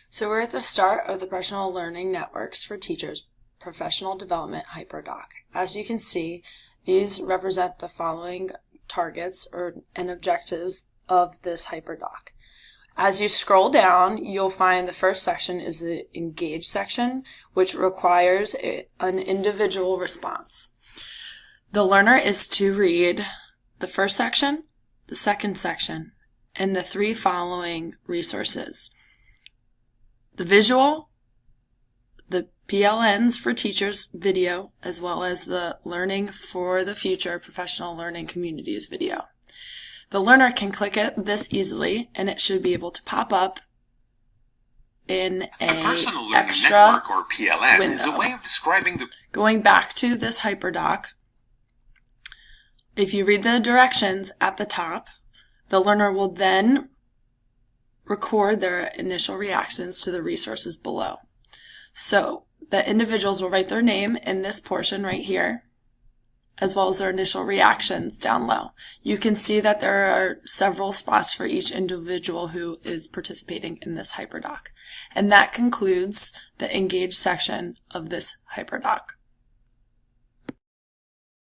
So we're at the start of the Professional Learning Networks for Teachers Professional Development Hyperdoc. As you can see, these represent the following targets and objectives of this Hyperdoc. As you scroll down, you'll find the first section is the Engage section, which requires an individual response. The learner is to read the first section, the second section, and the 3 following resources. The visual, the PLNs for Teachers video, as well as the Learning for the Future Professional Learning Communities video. The learner can click this easily, and it should be able to pop up in a Personal Learning extra Network, or PLN, window. is a way of describing the... Going back to this Hyperdoc, if you read the directions at the top, the learner will then record their initial reactions to the resources below. So the individuals will write their name in this portion right here, as well as their initial reactions down low. You can see that there are several spots for each individual who is participating in this Hyperdoc. And that concludes the Engage section of this Hyperdoc.